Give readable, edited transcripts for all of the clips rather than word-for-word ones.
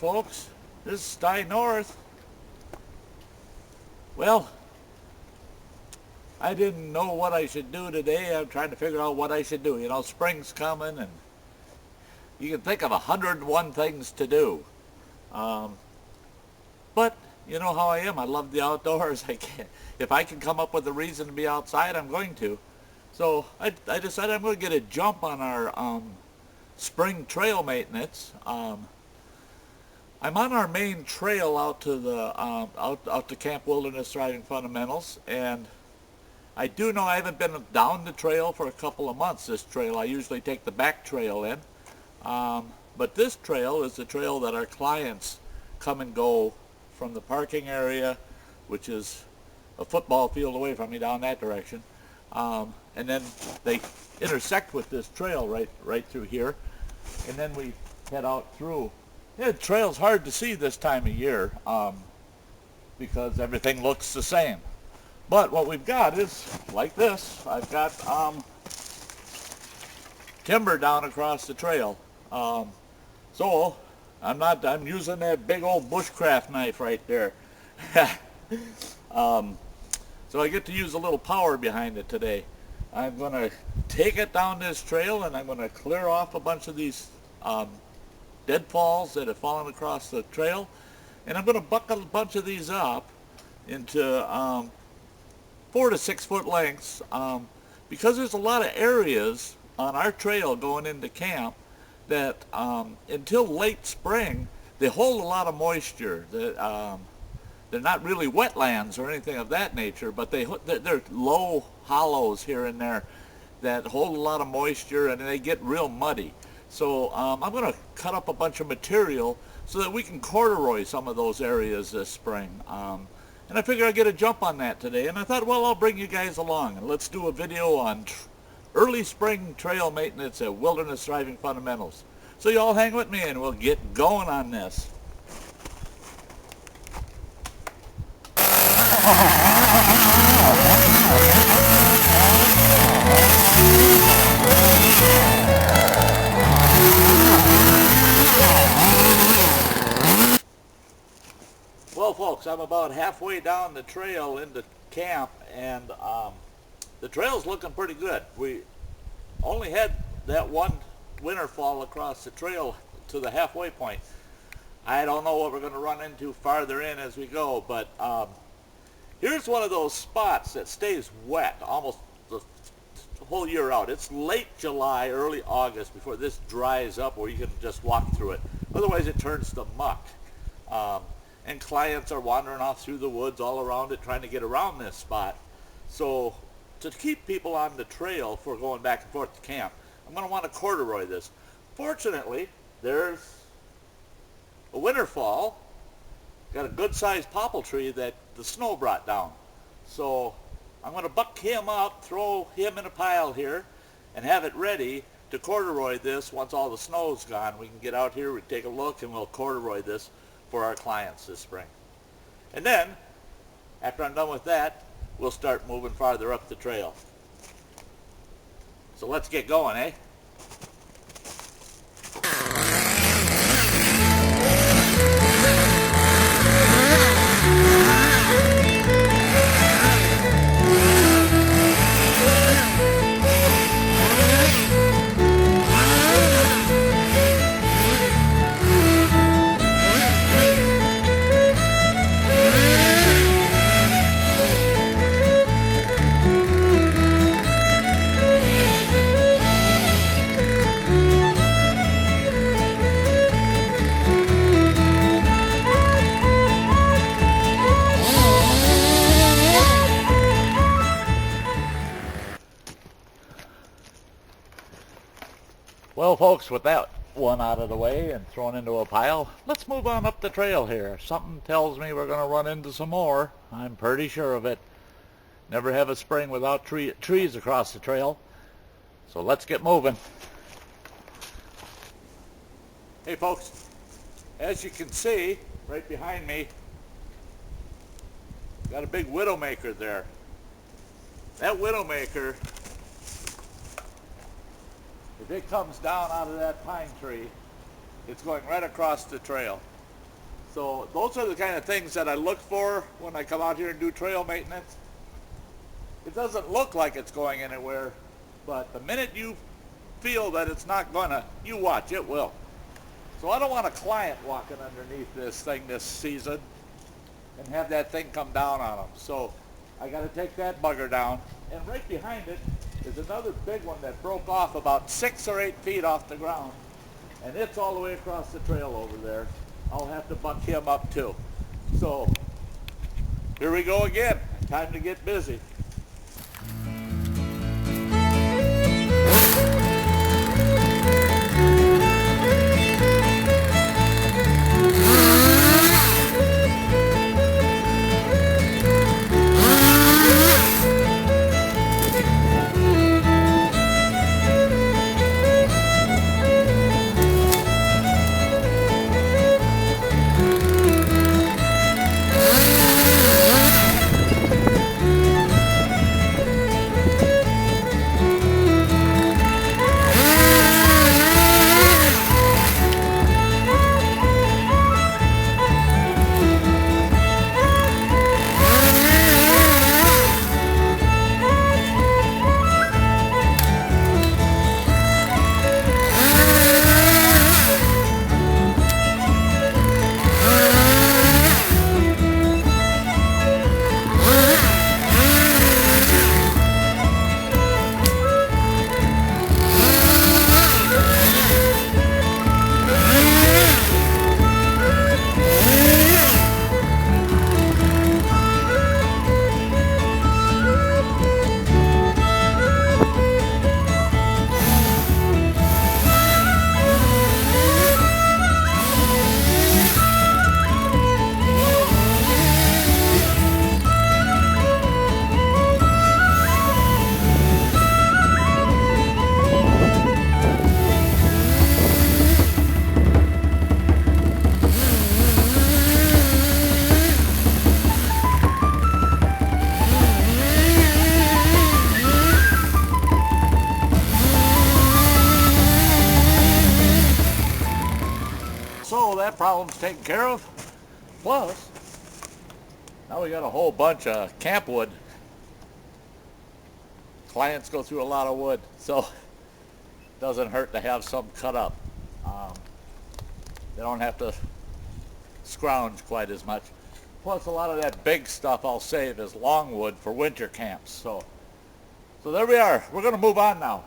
folks. This is Sty North. Well, I didn't know what I should do today. I'm trying to figure out what I should do. You know, spring's coming and you can think of 101 things to do. But you know how I am. I love the outdoors. If I can come up with a reason to be outside, I'm going to. So I decided I'm going to get a jump on our spring trail maintenance. I'm on our main trail out to the out to Camp Wilderness Thriving Fundamentals, and I do know I haven't been down the trail for a couple of months. This trail, I usually take the back trail in, but this trail is the trail that our clients come and go from the parking area, which is a football field away from me down that direction, and then they intersect with this trail right through here, and then we head out through. Yeah, the trail's hard to see this time of year because everything looks the same. But what we've got is like this. I've got timber down across the trail. So I'm using that big old bushcraft knife right there. So I get to use a little power behind it today. I'm going to take it down this trail and I'm going to clear off a bunch of these deadfalls that have fallen across the trail, and I'm going to buckle a bunch of these up into 4 to 6 foot lengths because there's a lot of areas on our trail going into camp that until late spring they hold a lot of moisture. They're not really wetlands or anything of that nature, but they're low hollows here and there that hold a lot of moisture, and they get real muddy. So I'm going to cut up a bunch of material so that we can corduroy some of those areas this spring. And I figured I'd get a jump on that today. And I thought, well, I'll bring you guys along and let's do a video on early spring trail maintenance at Wilderness Thriving Fundamentals. So you all hang with me and we'll get going on this. Well, folks, I'm about halfway down the trail into camp, and the trail's looking pretty good. We only had that one winter fall across the trail to the halfway point. I don't know what we're going to run into farther in as we go, but here's one of those spots that stays wet almost the whole year out. It's late July, early August before this dries up where you can just walk through it. Otherwise, it turns to muck. And clients are wandering off through the woods all around it trying to get around this spot. So to keep people on the trail for going back and forth to camp, I'm going to want to corduroy this. Fortunately, there's a winter fall. Got a good sized popple tree that the snow brought down. So I'm going to buck him up, throw him in a pile here, and have it ready to corduroy this once all the snow's gone. We can get out here, we take a look, and we'll corduroy this for our clients this spring. And then, after I'm done with that, we'll start moving farther up the trail. So let's get going, eh? Well, folks, with that one out of the way and thrown into a pile, let's move on up the trail here. Something tells me we're going to run into some more. I'm pretty sure of it. Never have a spring without trees across the trail. So let's get moving. Hey, folks, as you can see right behind me, got a big widowmaker there. That widowmaker, if it comes down out of that pine tree, it's going right across the trail. So those are the kind of things that I look for when I come out here and do trail maintenance. It doesn't look like it's going anywhere, but the minute you feel that it's not gonna, you watch, it will. So I don't want a client walking underneath this thing this season and have that thing come down on them. So I got to take that bugger down. And right behind it is another big one that broke off about 6 or 8 feet off the ground. And it's all the way across the trail over there. I'll have to buck him up too. So here we go again. Time to get busy. So that problem's taken care of. Plus, now we got a whole bunch of camp wood. Clients go through a lot of wood, so it doesn't hurt to have some cut up. They don't have to scrounge quite as much. Plus, a lot of that big stuff I'll save as longwood for winter camps. So there we are. We're going to move on now.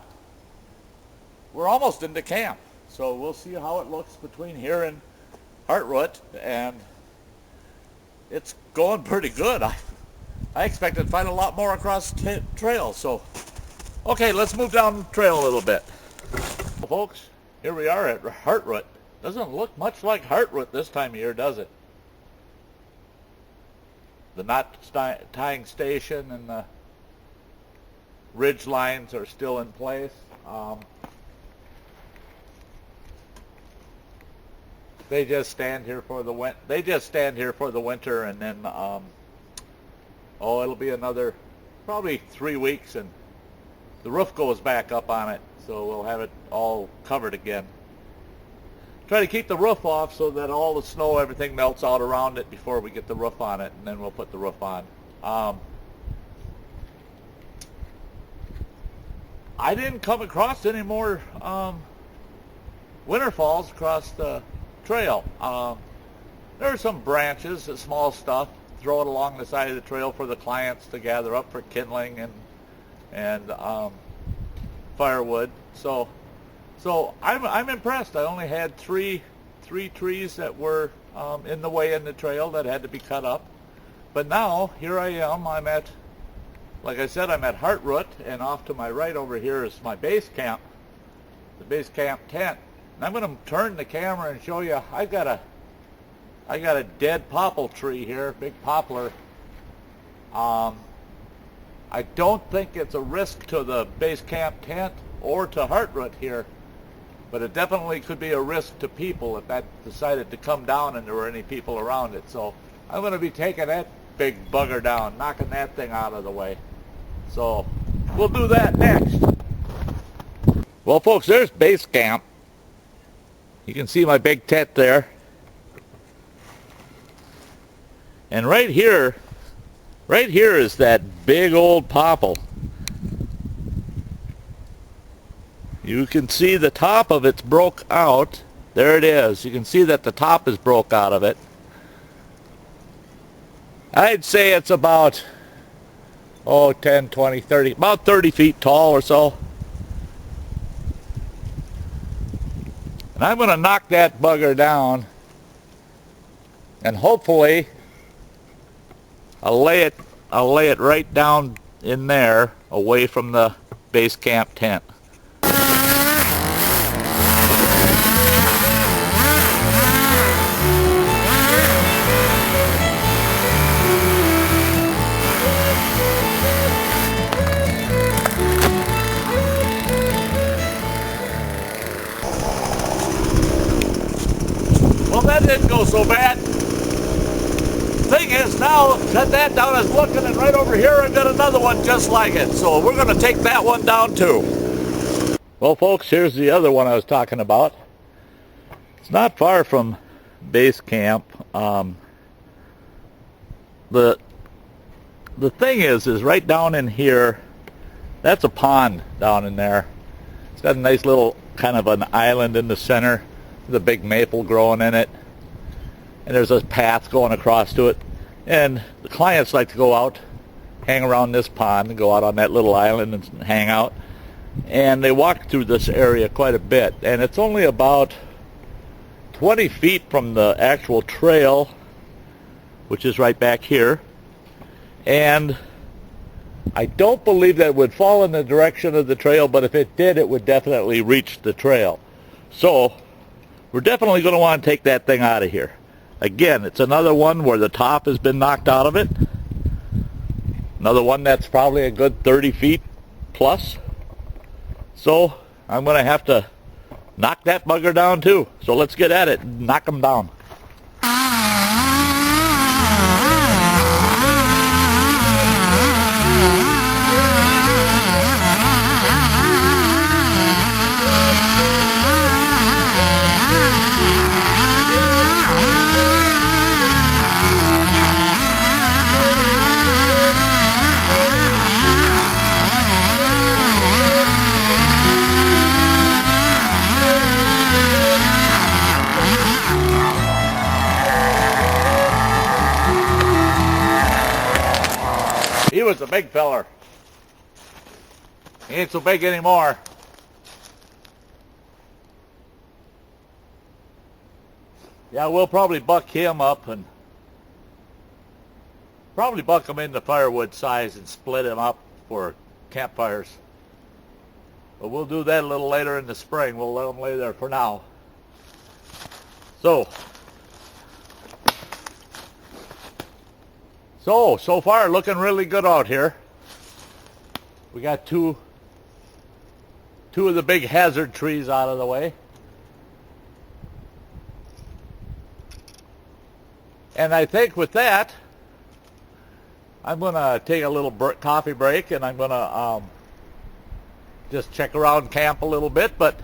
We're almost into camp. So we'll see how it looks between here and Heartroot, and it's going pretty good. I expected to find a lot more across the trail. So, okay, let's move down the trail a little bit. Well, folks, here we are at Heartroot. Doesn't look much like Heartroot this time of year, does it? The knot tying station and the ridge lines are still in place. They just stand here for the winter, and then it'll be another probably 3 weeks, and the roof goes back up on it, so we'll have it all covered again. Try to keep the roof off so that all the snow, everything melts out around it before we get the roof on it, and then we'll put the roof on. I didn't come across any more winter falls across the trail. There are some branches, small stuff, throw it along the side of the trail for the clients to gather up for kindling and firewood. So I'm impressed. I only had three trees that were in the way in the trail that had to be cut up. But now here I am. Like I said, I'm at Heartroot, and off to my right over here is my base camp, the base camp tent. And I'm going to turn the camera and show you. I got a dead popple tree here, big poplar. I don't think it's a risk to the base camp tent or to Heartroot here, but it definitely could be a risk to people if that decided to come down and there were any people around it. So I'm going to be taking that big bugger down, knocking that thing out of the way. So we'll do that next. Well, folks, there's base camp. You can see my big tent there. And right here is that big old popple. You can see the top of it's broke out. There it is. You can see that the top is broke out of it. I'd say it's about 10, 20, 30, about 30 feet tall or so. And I'm going to knock that bugger down, and hopefully I'll lay it right down in there away from the base camp tent. Well, that didn't go so bad. Thing is, now set that down as looking, and right over here I've got another one just like it. So we're going to take that one down too. Well, folks, here's the other one I was talking about. It's not far from base camp. The thing is right down in here, that's a pond down in there. It's got a nice little kind of an island in the center. There's a big maple growing in it, and there's a path going across to it. And the clients like to go out, hang around this pond, and go out on that little island and hang out. And they walk through this area quite a bit, and it's only about 20 feet from the actual trail, which is right back here. And I don't believe that it would fall in the direction of the trail, but if it did, it would definitely reach the trail. So we're definitely going to want to take that thing out of here. Again, it's another one where the top has been knocked out of it. Another one that's probably a good 30 feet plus. So I'm going to have to knock that bugger down too. So let's get at it and knock them down. He was a big feller. He ain't so big anymore. Yeah, we'll probably buck him up and probably buck him into firewood size and split him up for campfires. But we'll do that a little later in the spring. We'll let him lay there for now. So far looking really good out here. We got two of the big hazard trees out of the way. And I think with that, I'm going to take a little coffee break, and I'm going to just check around camp a little bit. But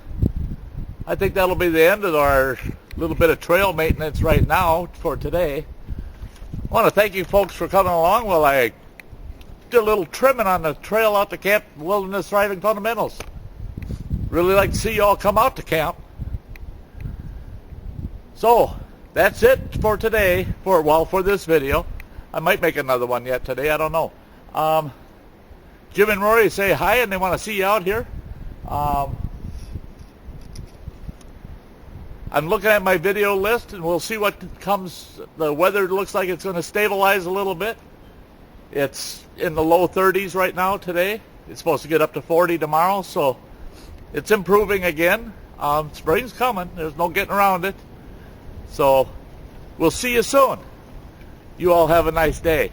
I think that'll be the end of our little bit of trail maintenance right now for today. I want to thank you folks for coming along while I did a little trimming on the trail out to Camp Wilderness Thriving Fundamentals. Really like to see you all come out to camp. So that's it for today, for this video. I might make another one yet today, I don't know. Jim and Rory say hi and they want to see you out here. I'm looking at my video list, and we'll see what comes. The weather looks like it's going to stabilize a little bit. It's in the low 30s right now today. It's supposed to get up to 40 tomorrow, so it's improving again. Spring's coming. There's no getting around it. So we'll see you soon. You all have a nice day.